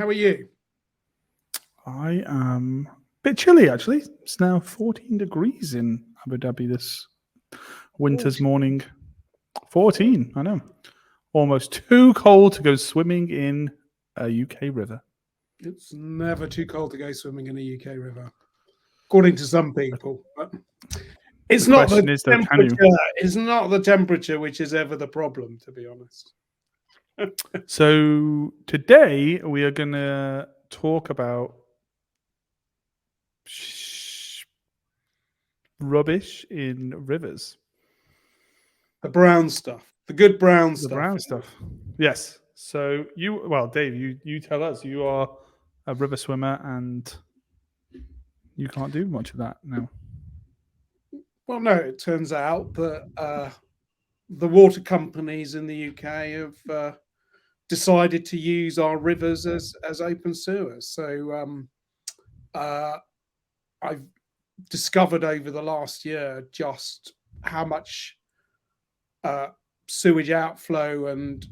How are you? I am a bit chilly, actually. It's now 14 degrees in Abu Dhabi this winter's morning. 14, I know. Almost too cold to go swimming in a UK river. It's never too cold to go swimming in a UK river, according to some people. But it's not the temperature. It's not the temperature which is ever the problem, to be honest. So today we are going to talk about rubbish in rivers. The brown stuff. The good brown stuff. The brown stuff. Yes. So Dave, you tell us. You are a river swimmer and you can't do much of that now. Well, no, it turns out that the water companies in the UK have decided to use our rivers as open sewers. So I've discovered over the last year just how much sewage outflow and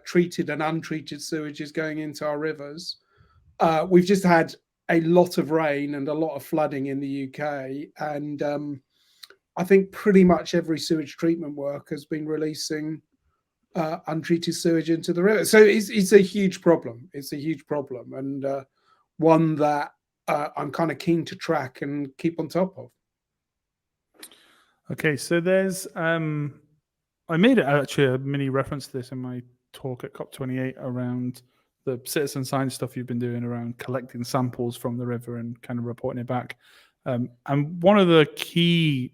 treated and untreated sewage is going into our rivers. We've just had a lot of rain and a lot of flooding in the UK, and I think pretty much every sewage treatment work has been releasing untreated sewage into the river. So it's a huge problem. It's a huge problem, and one that I'm kind of keen to track and keep on top of. Okay, so there's I made actually a mini reference to this in my talk at COP28 around the citizen science stuff you've been doing around collecting samples from the river and kind of reporting it back. And one of the key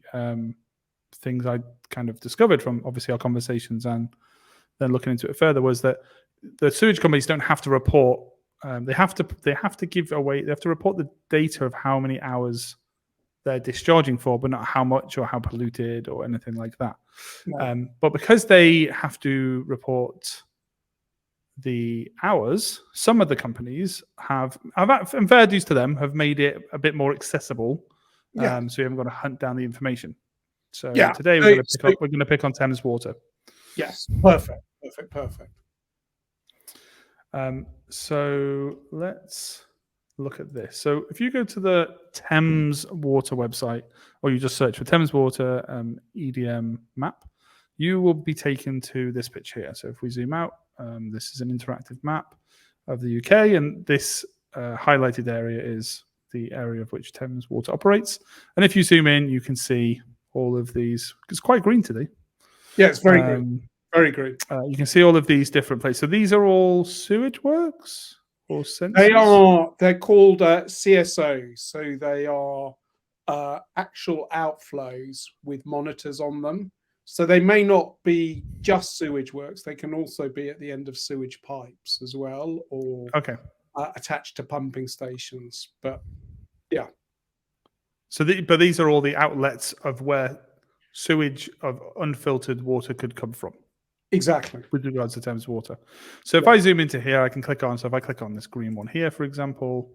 things I kind of discovered from obviously our conversations and then looking into it further was that the sewage companies don't have to report. They have to give away. They have to report the data of how many hours they're discharging for, but not how much or how polluted or anything like that. No. But because they have to report the hours, some of the companies have and fair dues to them, have made it a bit more accessible. Yeah. So you haven't got to hunt down the information. So today we're going to pick on Thames Water. Yes, perfect. So let's look at this. So if you go to the Thames Water website, or you just search for Thames Water EDM map, you will be taken to this picture here. So if we zoom out, this is an interactive map of the UK, and this highlighted area is the area of which Thames Water operates. And if you zoom in, you can see all of these. It's quite green today. Yeah, it's very green. Very green. You can see all of these different places. So these are all sewage works or sensors? They're called CSOs. So they are actual outflows with monitors on them. So they may not be just sewage works. They can also be at the end of sewage pipes as well, or attached to pumping stations. But yeah. So, but these are all the outlets of where sewage of unfiltered water could come from. Exactly. With regards to Thames Water. So if I zoom into here, I can click on. So if I click on this green one here, for example,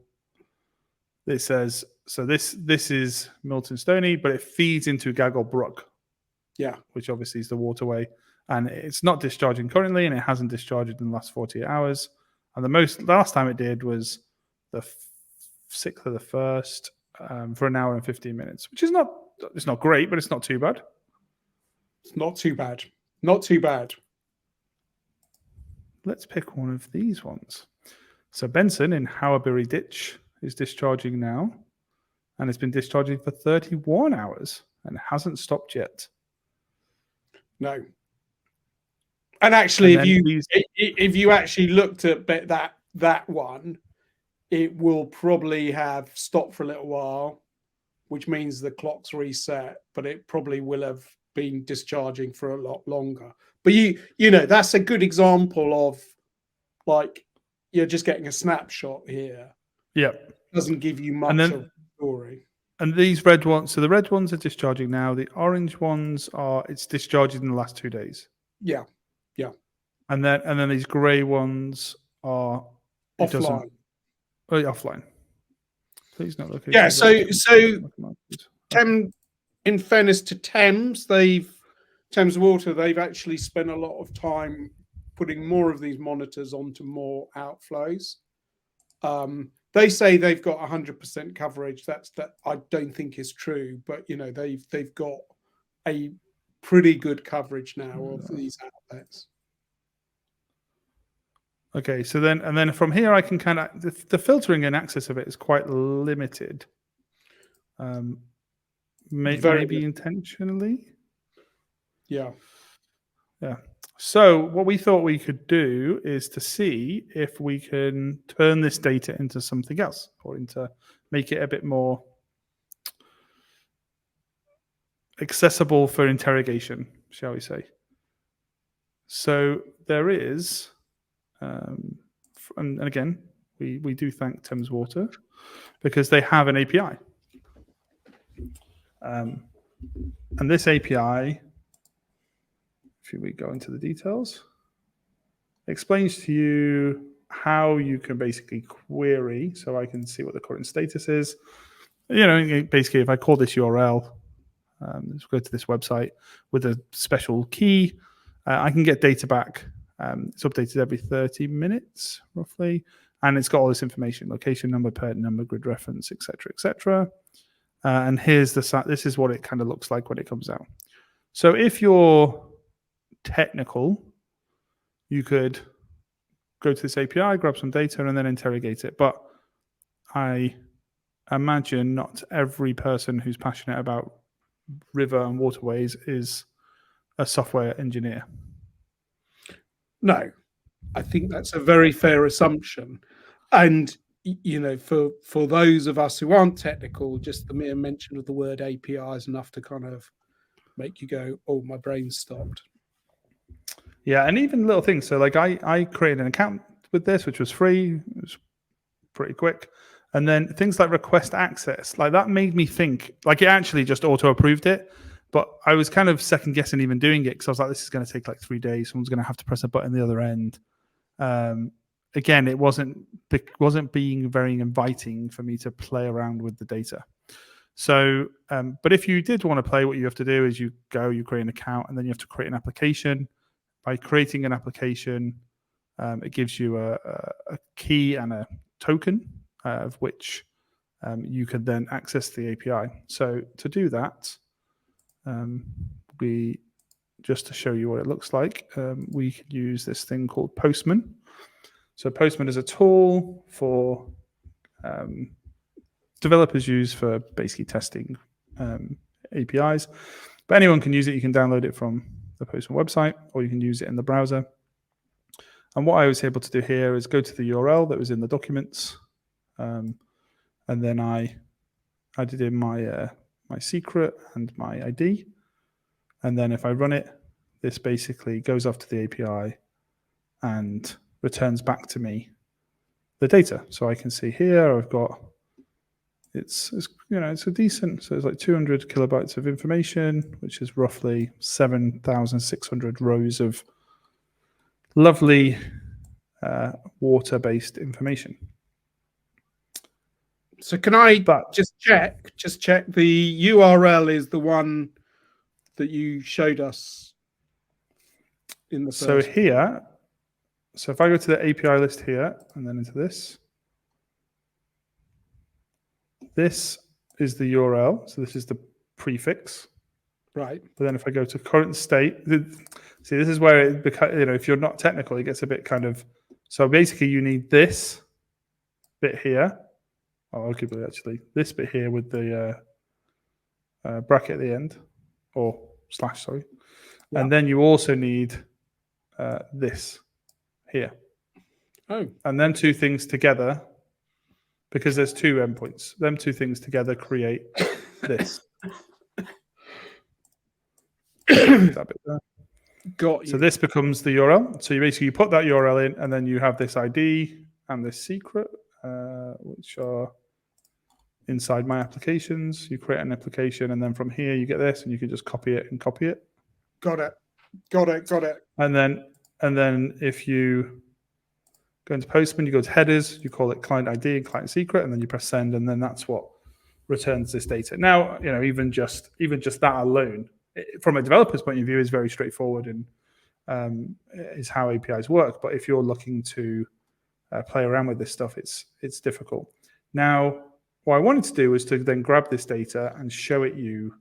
it says, so this is Milton Stoney, but it feeds into Gaggle Brook. Yeah. Which obviously is the waterway. And it's not discharging currently, and it hasn't discharged in the last 48 hours. And the last time it did was the 6th of the 1st for an hour and 15 minutes, which is it's not great, but it's not too bad. It's not too bad. Not too bad. Let's pick one of these ones. So Benson in Howerbury Ditch is discharging now, and it's been discharging for 31 hours and hasn't stopped yet. No. And actually, if you actually looked at that one, it will probably have stopped for a little while, which means the clock's reset, but it probably will have been discharging for a lot longer. But you know, that's a good example of, like, you're just getting a snapshot here. Yeah. Doesn't give you much of the story. And these red ones, so the red ones are discharging now. The orange ones it's discharging in the last 2 days. Yeah. Yeah. And then these grey ones are offline. Offline. Please not look at Yeah, so in fairness to Thames Water, they've actually spent a lot of time putting more of these monitors onto more outflows. They say they've got 100% coverage. That I don't think is true, but they've got a pretty good coverage now of these outlets. Okay, so then from here I can kind of the filtering and access of it is quite limited. Maybe intentionally. Yeah. So what we thought we could do is to see if we can turn this data into something else, or make it a bit more accessible for interrogation, shall we say. So there is, and again, we do thank Thames Water because they have an API. And this API, if we go into the details, explains to you how you can basically query, so I can see what the current status is. Basically, if I call this URL, let's go to this website with a special key, I can get data back. It's updated every 30 minutes, roughly, and it's got all this information: location number, parent number, grid reference, etc., etc. And here's this is what it kind of looks like when it comes out. So if you're technical, you could go to this API, grab some data, and then interrogate it. But I imagine not every person who's passionate about river and waterways is a software engineer. No, I think that's a very fair assumption. And for those of us who aren't technical, just the mere mention of the word API is enough to kind of make you go, "Oh, my brain's stopped." Yeah, and even little things. So like I created an account with this, which was free. It was pretty quick. And then things like request access, like that made me think, like it actually just auto-approved it. But I was kind of second guessing even doing it because I was like, this is going to take like 3 days. Someone's going to have to press a button the other end. Again, it wasn't being very inviting for me to play around with the data. So, but if you did want to play, what you have to do is you create an account, and then you have to create an application. By creating an application, it gives you a key and a token of which you can then access the API. So to do that, just to show you what it looks like, we could use this thing called Postman. So Postman is a tool for developers use for basically testing APIs. But anyone can use it. You can download it from the Postman website, or you can use it in the browser. And what I was able to do here is go to the URL that was in the documents, and then I did in my secret and my ID. And then if I run it, this basically goes off to the API and returns back to me the data. So I can see here I've got it's a decent. So it's like 200 kilobytes of information, which is roughly 7,600 rows of lovely water-based information. So can I just check the URL is the one that you showed us in the first. So if I go to the API list here and then into this is the URL. So this is the prefix. Right. But then if I go to current state, see, this is where it becomes, if you're not technical, it gets a bit kind of, so basically you need this bit here. Arguably, actually, this bit here with the bracket at the end, or slash, sorry. Yeah. And then you also need this here. Oh. And then two things together, because there's two endpoints. Them two things together create this. That bit there. Got you. So this becomes the URL. So you put that URL in, and then you have this ID and this secret, which are inside my applications. You create an application, and then from here you get this, and you can just copy it and copy it. Got it. And then if you go into Postman, you go to headers, you call it client ID and client secret, and then you press send, and then that's what returns this data. Now, even just that alone, from a developer's point of view, is very straightforward and is how APIs work. But if you're looking to play around with this stuff, it's difficult. Now, what I wanted to do was to then grab this data and show it you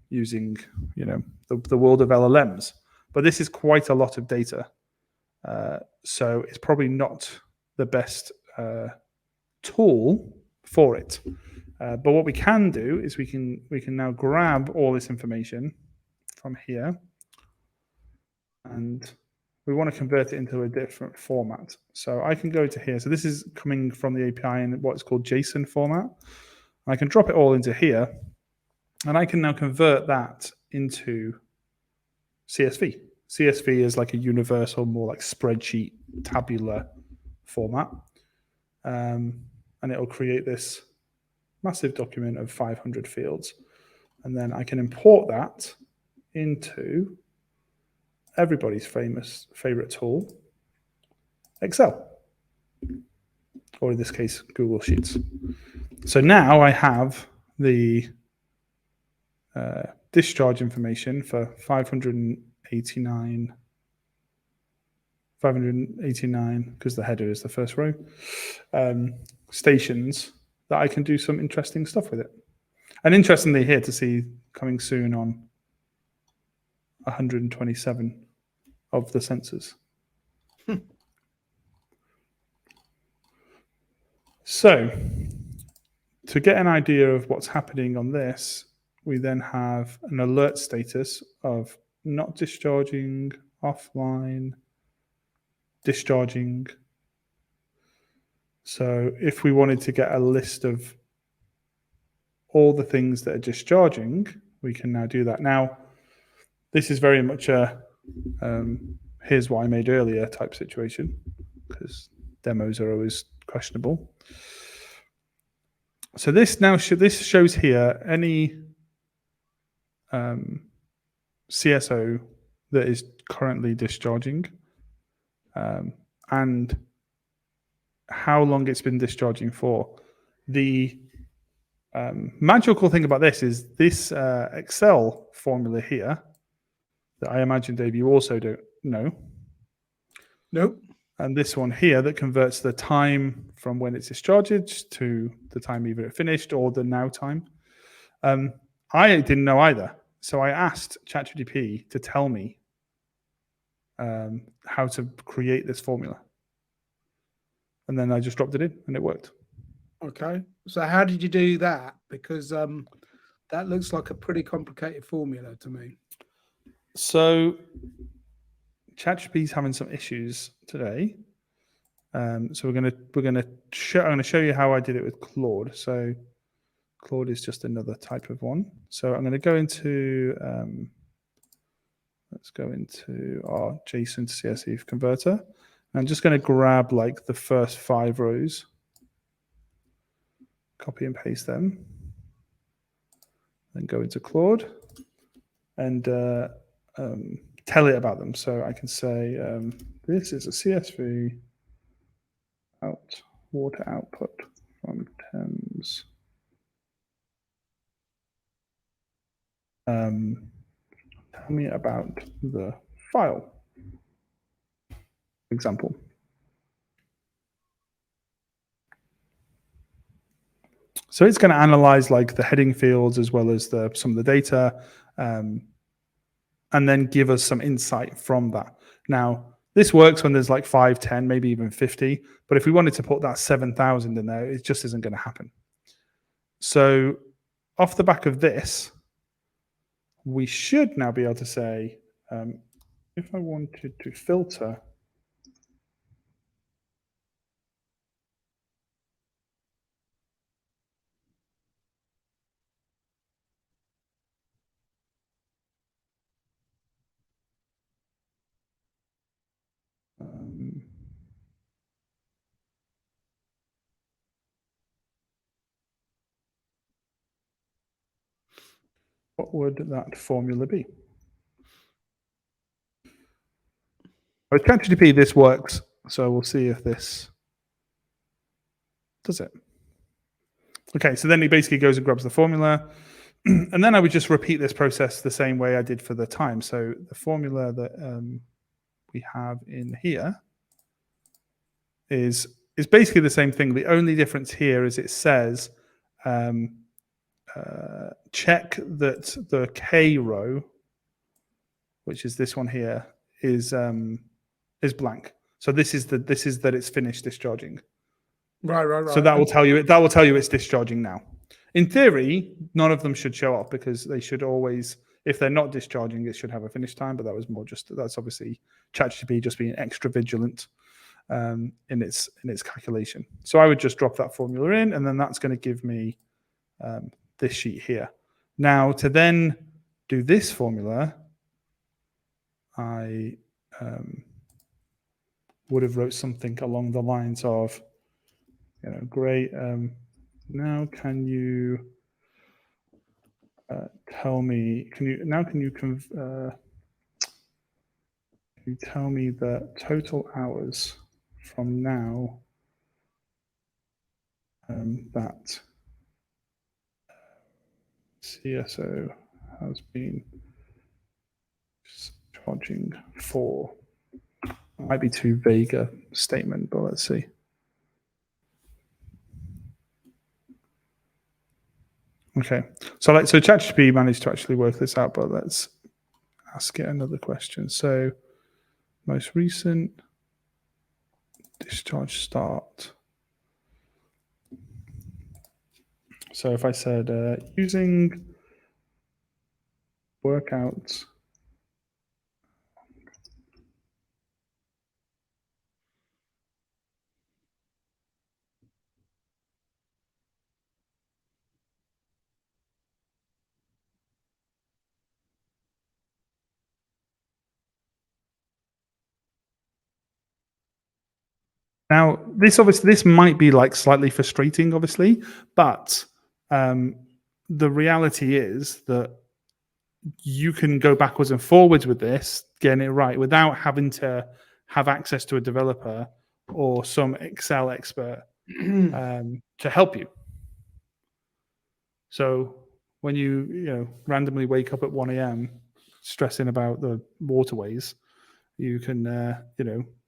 using, the world of LLMs. But this is quite a lot of data, so it's probably not the best tool for it. But what we can do is we can now grab all this information from here, and we want to convert it into a different format. So I can go to here. So this is coming from the API in what's called JSON format. I can drop it all into here, and I can now convert that into CSV. CSV is like a universal, more like spreadsheet, tabular format. And it'll create this massive document of 500 fields. And then I can import that into everybody's favorite tool, Excel, or in this case, Google Sheets. So now I have the discharge information for 589, because the header is the first row, stations that I can do some interesting stuff with it. And interestingly here to see coming soon on 127 of the sensors. So to get an idea of what's happening on this, we then have an alert status of not discharging, offline, discharging. So if we wanted to get a list of all the things that are discharging, we can now do that. Now, this is very much a here's what I made earlier type situation, because demos are always questionable. So this now this shows here any CSO that is currently discharging, and how long it's been discharging for. The magical thing about this is this Excel formula here that I imagine, Dave, you also don't know. Nope. And this one here that converts the time from when it's discharged to the time either it finished or the now time. I didn't know either. So I asked ChatGPT to tell me how to create this formula. And then I just dropped it in and it worked. Okay. So how did you do that? Because that looks like a pretty complicated formula to me. So ChatGPT is having some issues today. So I'm going to show you how I did it with Claude. So Claude is just another type of one. So I'm going to go into let's go into our JSON to CSV converter. I'm just going to grab like the first 5 rows, copy and paste them, then go into Claude and tell it about them. So I can say this is a CSV water output from Thames. Tell me about the file. Example. So it's going to analyze like the heading fields as well as some of the data, and then give us some insight from that. Now, this works when there's like 5, 10, maybe even 50. But if we wanted to put that 7,000 in there, it just isn't going to happen. So off the back of this, we should now be able to say, if I wanted to filter what would that formula be? With ChatGPT, this works. So we'll see if this does it. Okay, so then he basically goes and grabs the formula. And then I would just repeat this process the same way I did for the time. So the formula that we have in here is basically the same thing. The only difference here is it says check that the K row, which is this one here, is blank. So this is that it's finished discharging. Right. So that will tell you it's discharging now. In theory, none of them should show up because they should always, if they're not discharging, it should have a finish time. But that was more that's obviously ChatGPT just being extra vigilant in its calculation. So I would just drop that formula in, and then that's going to give me this sheet here. Now to then do this formula, I would have wrote something along the lines of, great. Now can you tell me? Can you tell me the total hours from now that CSO has been charging for? Might be too vague a statement, but let's see. Okay, so ChatGPT managed to actually work this out, but let's ask it another question. So most recent discharge start. So if I said using workouts now, this might be like slightly frustrating, obviously, but the reality is that you can go backwards and forwards with this, getting it right, without having to have access to a developer or some Excel expert to help you. So when you randomly wake up at 1 a.m. stressing about the waterways, you can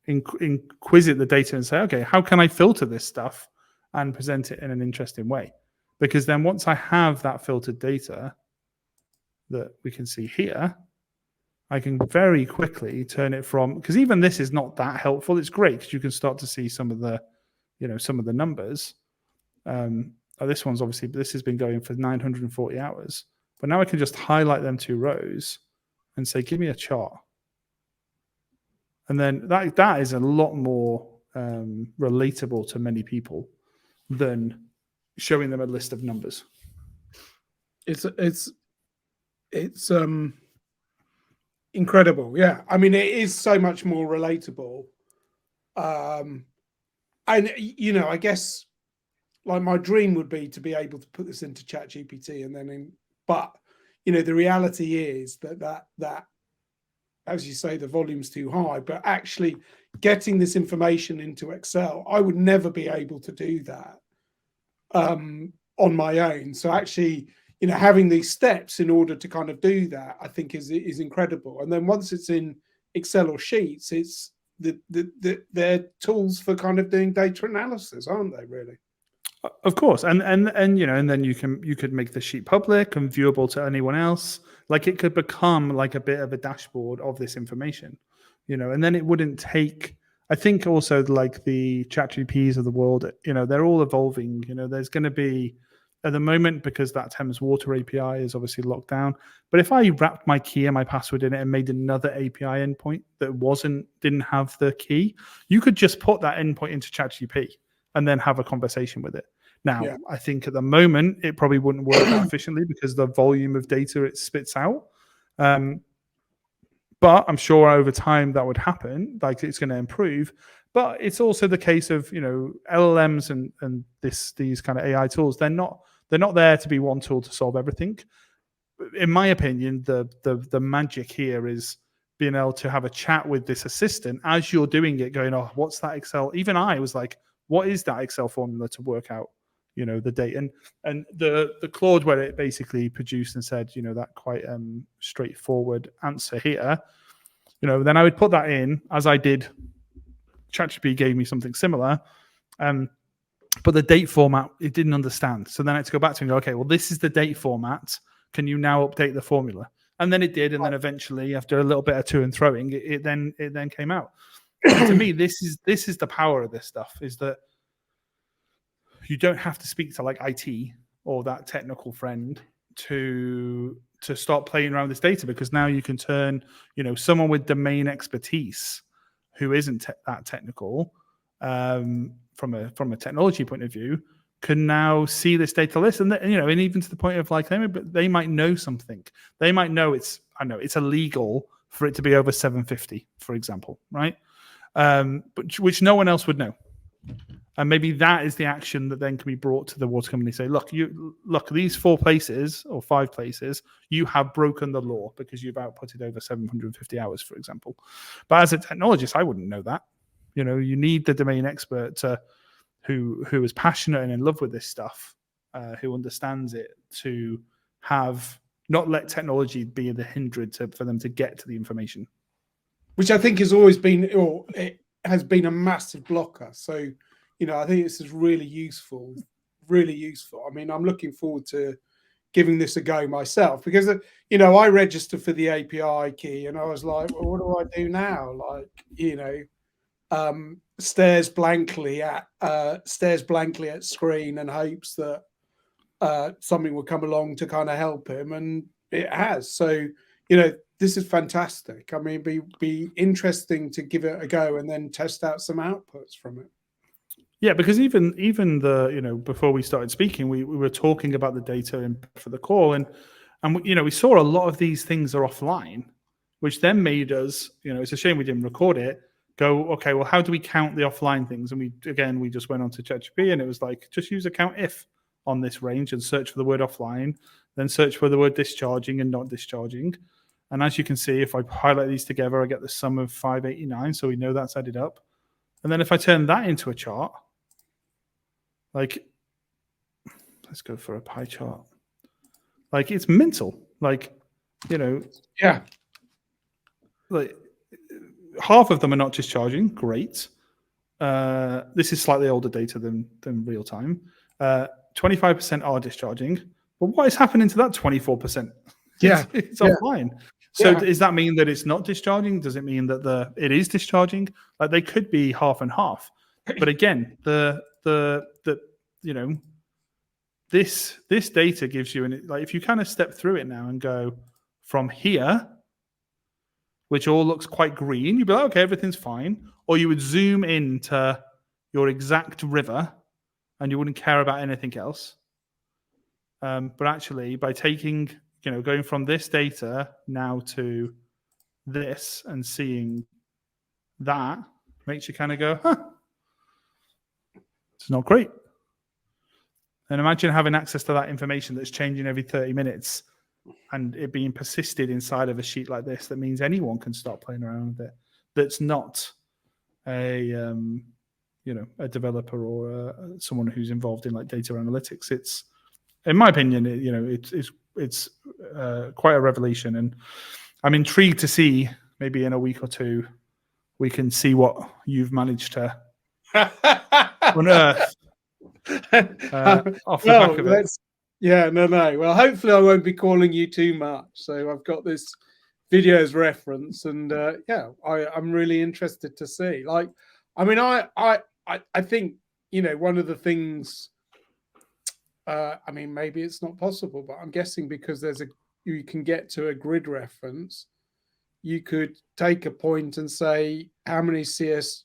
inquisite the data and say, okay, how can I filter this stuff and present it in an interesting way? Because then once I have that filtered data that we can see here, I can very quickly turn it from, because even this is not that helpful. It's great because you can start to see some of the numbers. This one's obviously, this has been going for 940 hours, but now I can just highlight them 2 rows and say, give me a chart. And then that is a lot more relatable to many people than showing them a list of numbers. It's incredible. Yeah, I mean, it is so much more relatable. And I guess like my dream would be to be able to put this into ChatGPT and then but the reality is that as you say, the volume's too high, but actually getting this information into Excel, I would never be able to do that on my own. So actually, having these steps in order to kind of do that, I think is incredible. And then once it's in Excel or Sheets, it's they're tools for kind of doing data analysis, aren't they? Really? Of course, and then you could make the sheet public and viewable to anyone else. Like it could become like a bit of a dashboard of this information, and then it wouldn't take. I think also like the ChatGPTs of the world, they're all evolving. There's going to be at the moment, because that Thames Water API is obviously locked down. But if I wrapped my key and my password in it and made another API endpoint that didn't have the key, you could just put that endpoint into ChatGPT and then have a conversation with it. Now, yeah. I think at the moment, it probably wouldn't work that efficiently because the volume of data it spits out. But I'm sure over time that would happen, like it's going to improve. But it's also the case of, LLMs and these kind of AI tools, they're not there to be one tool to solve everything. In my opinion, the magic here is being able to have a chat with this assistant as you're doing it, going, oh, what's that Excel? Even I was like, what is that Excel formula to work out, the data? And the Claude, where it basically produced and said, that quite straightforward answer here, then I would put that in as I did ChatGPT gave me something similar, but the date format it didn't understand. So then I had to go back to and go, okay, well, this is the date format. Can you now update the formula? And then it did, and then eventually, after a little bit of to and throwing, it then came out. And to me, this is the power of this stuff: is that you don't have to speak to like IT or that technical friend to start playing around with this data, because now you can turn, someone with domain expertise who isn't that technical, from a technology point of view, can now see this data list, and and even to the point of like they might know something. They might know it's illegal for it to be over 750, for example, right? But which no one else would know. And maybe that is the action that then can be brought to the water company. Say, look, these 4 places or 5 places, you have broken the law because you've outputted over 750 hours, for example. But as a technologist, I wouldn't know that. You need the domain expert who is passionate and in love with this stuff, who understands it, to not let technology be the hindrance for them to get to the information. Which I think has always been, or it has been, a massive blocker. So, I think this is really useful, really useful. I mean, I'm looking forward to giving this a go myself, because, I registered for the API key and I was like, well, what do I do now? Like, stares blankly at screen and hopes that something will come along to kind of help him, and it has. So, this is fantastic. I mean, be interesting to give it a go and then test out some outputs from it. Yeah, because even the before we started speaking, we were talking about the data for the call, and we saw a lot of these things are offline, which then made us, it's a shame we didn't record it. Go, okay, well, how do we count the offline things? And we just went on to ChatGPT, and it was like, just use a count if on this range and search for the word offline, then search for the word discharging and not discharging. And as you can see, if I highlight these together, I get the sum of 589. So we know that's added up. And then if I turn that into a chart, like, let's go for a pie chart. Like, it's mental. Like, yeah. Like, half of them are not discharging. Great. This is slightly older data than real time. 25% are discharging. But what is happening to that 24%? Yeah, it's offline. So does that mean that it's not discharging? Does it mean that it is discharging? Like, they could be half and half. But again, this data gives you like, if you kind of step through it now and go from here, which all looks quite green, you'd be like, okay, everything's fine. Or you would zoom into your exact river and you wouldn't care about anything else. But actually, by taking, going from this data now to this and seeing that, makes you kind of go, it's not great. And imagine having access to that information that's changing every 30 minutes and it being persisted inside of a sheet like this. That means anyone can start playing around with it. That's not a developer or someone who's involved in like data analytics. It's, in my opinion, it's quite a revelation, and I'm intrigued to see, maybe in a week or two, we can see what you've managed to unearth off the back of it. Yeah, no. Well, hopefully I won't be calling you too much. So I've got this video as reference, and I'm really interested to see. Like, I mean, I think, one of the things. I mean, maybe it's not possible, but I'm guessing because you can get to a grid reference, you could take a point and say how many sewage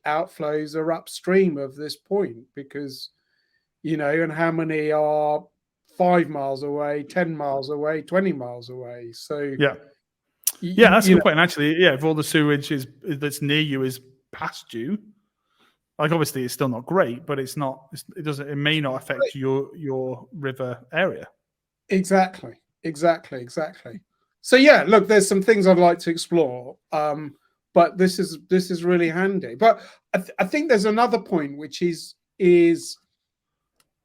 outflows are upstream of this point, because, and how many are 5 miles away, 10 miles away, 20 miles away. So that's a good point. And actually, if all the sewage that's near you is past you, like, obviously it's still not great, but it may not affect your river area. Exactly. So look, there's some things I'd like to explore, but this is really handy. But I think there's another point, which is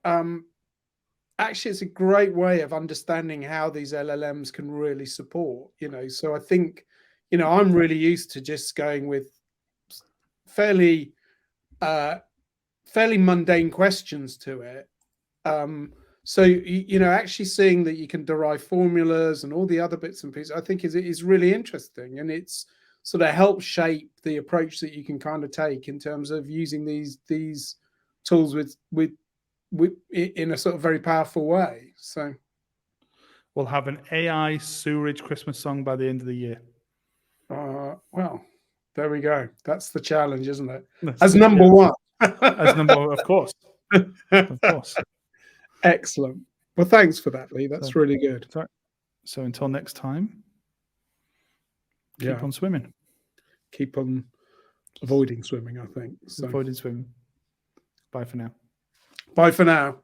actually it's a great way of understanding how these LLMs can really support. So I think, I'm really used to just going with fairly mundane questions to it. So actually seeing that you can derive formulas and all the other bits and pieces, I think is really interesting, and it's sort of helped shape the approach that you can kind of take in terms of using these tools with in a sort of very powerful way. So we'll have an AI sewerage Christmas song by the end of the year. Well, there we go. That's the challenge, isn't it? That's As number one. As number one, of course. Of course. Excellent. Well, thanks for that, Lee. That's really good. So until next time, keep on swimming. Keep on avoiding swimming, I think. So. Avoiding swimming. Bye for now. Bye for now.